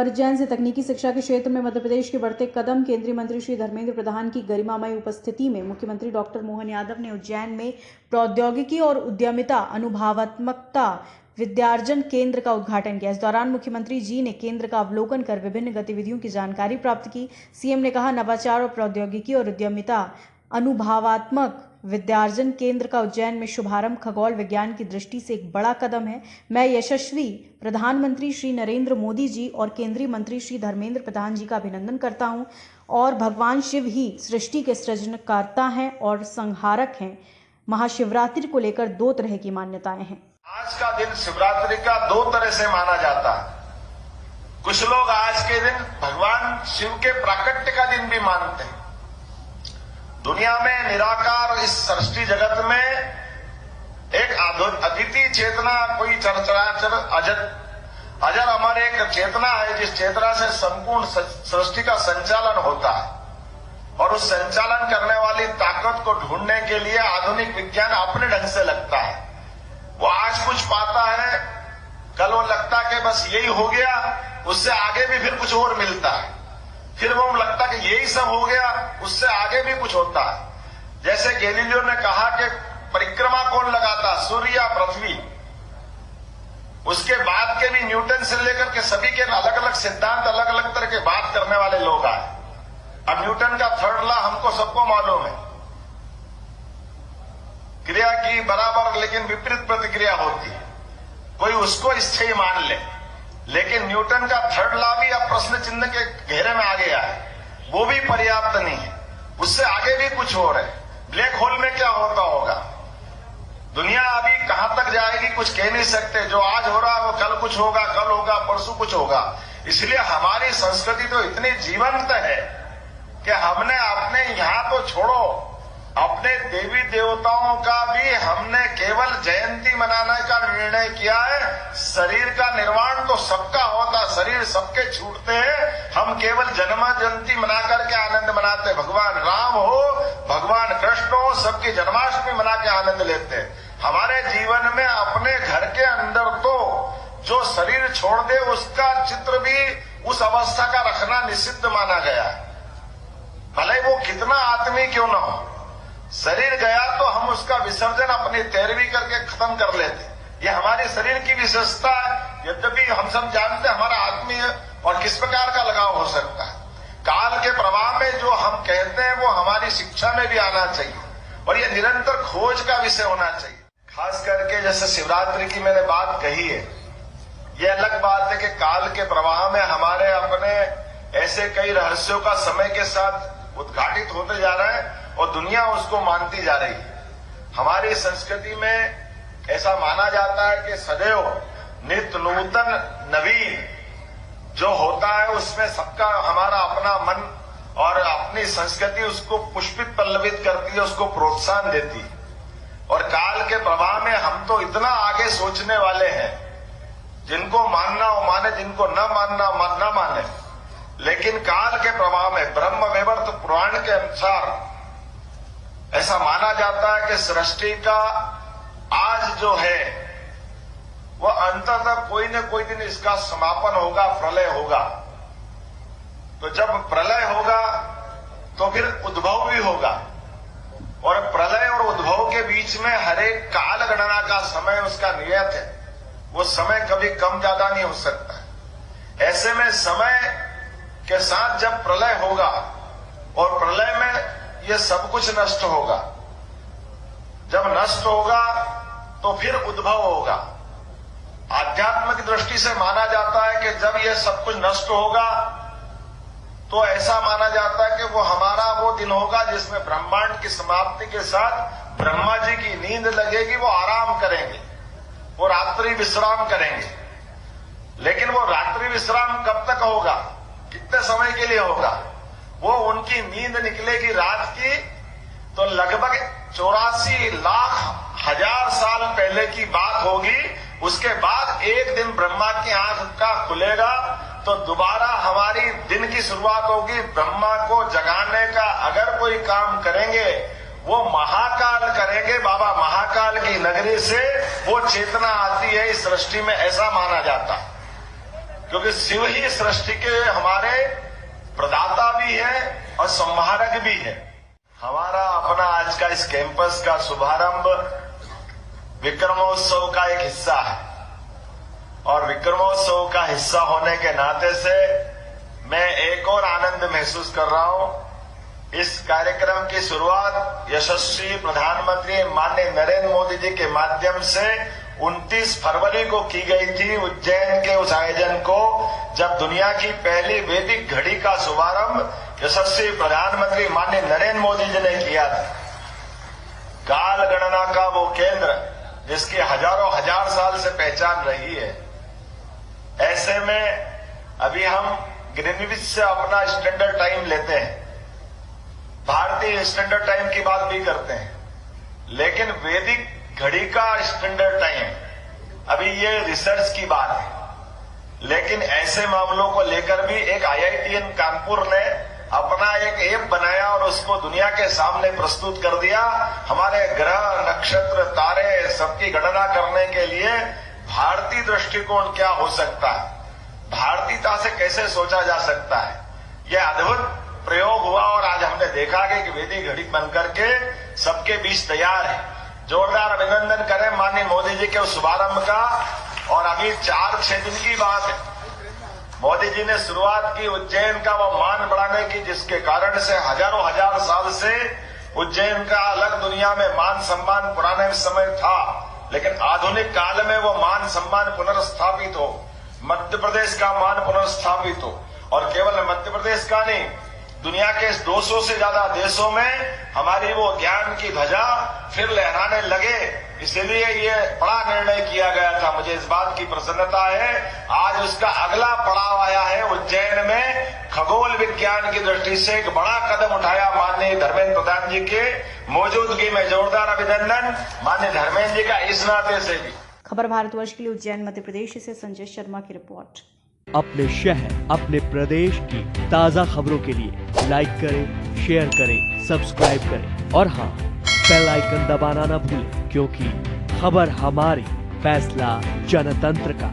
खबर उज्जैन से तकनीकी शिक्षा के क्षेत्र में मध्य प्रदेश के बढ़ते कदम। केंद्रीय मंत्री श्री धर्मेंद्र प्रधान की गरिमामय उपस्थिति में मुख्यमंत्री डॉक्टर मोहन यादव ने उज्जैन में प्रौद्योगिकी और उद्यमिता अनुभवात्मकता विद्यार्जन केंद्र का उद्घाटन किया। इस दौरान मुख्यमंत्री जी ने केंद्र का अवलोकन कर विभिन्न गतिविधियों की जानकारी प्राप्त की। सीएम ने कहा, नवाचार और प्रौद्योगिकी और उद्यमिता अनुभवात्मक विद्यार्जन केंद्र का उज्जैन में शुभारंभ खगोल विज्ञान की दृष्टि से एक बड़ा कदम है। मैं यशस्वी प्रधानमंत्री श्री नरेंद्र मोदी जी और केंद्रीय मंत्री श्री धर्मेंद्र प्रधान जी का अभिनंदन करता हूं और भगवान शिव ही सृष्टि के सृजनकर्ता हैं और संहारक हैं। महाशिवरात्रि को लेकर दो तरह की मान्यताएं हैं। आज का दिन शिवरात्रि का दो तरह से माना जाता है। कुछ लोग आज के दिन भगवान शिव के प्राकट्य का दिन भी मानते हैं। दुनिया में निराकार इस सृष्टि जगत में एक अद्वितीय चेतना, कोई चराचर अजर अमर एक चेतना है, जिस चेतना से संपूर्ण सृष्टि का संचालन होता है। और उस संचालन करने वाली ताकत को ढूंढने के लिए आधुनिक विज्ञान अपने ढंग से लगता है। वो आज कुछ पाता है, कल वो लगता है कि बस यही हो गया, उससे आगे भी फिर कुछ और मिलता है। फिर वो लगता कि यही सब हो गया, उससे आगे भी कुछ होता है। जैसे गैलीलियो ने कहा कि परिक्रमा कौन लगाता, सूर्य या पृथ्वी। उसके बाद के भी न्यूटन से लेकर के सभी के अलग अलग सिद्धांत, अलग अलग तरह के बात करने वाले लोग आए। अब न्यूटन का थर्ड लॉ हमको सबको मालूम है, क्रिया की बराबर लेकिन विपरीत प्रतिक्रिया होती है। कोई उसको स्थायी मान ले, लेकिन न्यूटन का थर्ड लॉ भी अब प्रश्न चिन्ह के घेरे में आ गया है। वो भी पर्याप्त नहीं है, उससे आगे भी कुछ हो रहा है। ब्लैक होल में क्या होता होगा, दुनिया अभी कहां तक जाएगी कुछ कह नहीं सकते। जो आज हो रहा है वो कल कुछ होगा, कल होगा, परसों कुछ होगा। इसलिए हमारी संस्कृति तो इतनी जीवंत है कि हमने अपने यहां तो छोड़ो, अपने देवी देवताओं का भी हमने केवल जयंती मनाने का निर्णय किया है। शरीर का निर्माण तो सबका होता, शरीर सबके छूटते हैं, हम केवल जन्म जयंती मना करके आनंद मनाते। भगवान राम हो, भगवान कृष्ण हो, सबकी जन्माष्टमी मना के आनंद लेते हैं। हमारे जीवन में अपने घर के अंदर तो जो शरीर छोड़ दे उसका चित्र भी उस अवस्था का रखना निषिद्ध माना गया है, भले वो कितना आत्मी क्यों न हो। शरीर गया तो हम उसका विसर्जन अपनी तैरवी करके खत्म कर लेते। ये हमारे शरीर की विशेषता है। यद्यपि हम सब जानते हैं हमारा आत्मीय और किस प्रकार का लगाव हो सकता है। काल के प्रवाह में जो हम कहते हैं वो हमारी शिक्षा में भी आना चाहिए और ये निरंतर खोज का विषय होना चाहिए। खास करके जैसे शिवरात्रि की मैंने बात कही है, ये अलग बात है कि काल के प्रवाह में हमारे अपने ऐसे कई रहस्यों का समय के साथ उद्घाटित होते जा रहा है और दुनिया उसको मानती जा रही है। हमारी संस्कृति में ऐसा माना जाता है कि सदैव नित्य नूतन नवीन जो होता है उसमें सबका हमारा अपना मन और अपनी संस्कृति उसको पुष्पित पल्लवित करती है, उसको प्रोत्साहन देती है। और काल के प्रवाह में हम तो इतना आगे सोचने वाले हैं, जिनको मानना हो माने, जिनको न मानना न माने। लेकिन काल के प्रवाह में ब्रह्म वैवर्त पुराण के अनुसार ऐसा माना जाता है कि सृष्टि का आज जो है वह अंततः कोई न कोई दिन इसका समापन होगा, प्रलय होगा। तो जब प्रलय होगा तो फिर उद्भव भी होगा और प्रलय और उद्भव के बीच में हर एक काल गणना का समय उसका नियत है। वो समय कभी कम ज्यादा नहीं हो सकता। ऐसे में समय के साथ जब प्रलय होगा और प्रलय में ये सब कुछ नष्ट होगा, जब नष्ट होगा तो फिर उद्भव होगा। आध्यात्म की दृष्टि से माना जाता है कि जब ये सब कुछ नष्ट होगा तो ऐसा माना जाता है कि वो हमारा वो दिन होगा जिसमें ब्रह्मांड की समाप्ति के साथ ब्रह्मा जी की नींद लगेगी, वो आराम करेंगे, वो रात्रि विश्राम करेंगे। लेकिन वो रात्रि विश्राम कब तक होगा, कितने समय के लिए होगा? वो उनकी नींद निकलेगी रात की तो लगभग 84 लाख हजार साल पहले की बात होगी। उसके बाद एक दिन ब्रह्मा की आंख का खुलेगा तो दोबारा हमारी दिन की शुरुआत होगी। ब्रह्मा को जगाने का अगर कोई काम करेंगे वो महाकाल करेंगे। बाबा महाकाल की नगरी से वो चेतना आती है इस सृष्टि में, ऐसा माना जाता है। क्योंकि शिव ही सृष्टि के हमारे प्रदाता भी है और संहारक भी है। हमारा अपना आज का इस कैंपस का शुभारंभ विक्रमोत्सव का एक हिस्सा है और विक्रमोत्सव का हिस्सा होने के नाते से मैं एक और आनंद महसूस कर रहा हूं। इस कार्यक्रम की शुरुआत यशस्वी प्रधानमंत्री माननीय नरेंद्र मोदी जी के माध्यम से 29 फरवरी को की गई थी उज्जैन के उस आयोजन को, जब दुनिया की पहली वैदिक घड़ी का शुभारंभ यशस्वी प्रधानमंत्री माननीय नरेंद्र मोदी जी ने किया था। काल गणना का वो केंद्र जिसकी हजारों हजार साल से पहचान रही है, ऐसे में अभी हम ग्रीनविच से अपना स्टैंडर्ड टाइम लेते हैं, भारतीय स्टैंडर्ड टाइम की बात भी करते हैं, लेकिन वैदिक घड़ी का स्टैंडर्ड टाइम अभी ये रिसर्च की बात है। लेकिन ऐसे मामलों को लेकर भी एक IITN कानपुर ने अपना एक ऐप बनाया और उसको दुनिया के सामने प्रस्तुत कर दिया। हमारे ग्रह, नक्षत्र, तारे सबकी गणना करने के लिए भारतीय दृष्टिकोण क्या हो सकता है, भारतीयता से कैसे सोचा जा सकता है, यह अद्भुत प्रयोग हुआ और आज हमने देखा कि वैदिक घड़ी बनकर के सबके बीच तैयार है। जोरदार अभिनंदन करें माननीय मोदी जी के शुभारंभ का। और अभी 4-6 दिन की बात है, मोदी जी ने शुरुआत की उज्जैन का वो मान बढ़ाने की, जिसके कारण से हजारों हजार साल से उज्जैन का अलग दुनिया में मान सम्मान पुराने समय था, लेकिन आधुनिक काल में वो मान सम्मान पुनर्स्थापित हो, मध्य प्रदेश का मान पुनर्स्थापित हो। और केवल मध्य प्रदेश का नहीं, दुनिया के 200 से ज्यादा देशों में हमारी वो ज्ञान की ध्वजा फिर लहराने लगे, इसलिए ये बड़ा निर्णय किया गया था। मुझे इस बात की प्रसन्नता है, आज उसका अगला पड़ाव आया है। उज्जैन में खगोल विज्ञान की दृष्टि से एक बड़ा कदम उठाया माननीय धर्मेंद्र प्रधान जी के मौजूदगी में। जोरदार अभिनंदन माननीय धर्मेंद्र जी का इस नाते से भी। खबर भारतवर्ष के लिए उज्जैन मध्य प्रदेश से संजय शर्मा की रिपोर्ट। अपने शहर, अपने प्रदेश की ताज़ा खबरों के लिए लाइक करें, शेयर करें, सब्सक्राइब करें और हाँ, बेल आइकन दबाना ना भूलें, क्योंकि खबर हमारी, फैसला जनतंत्र का।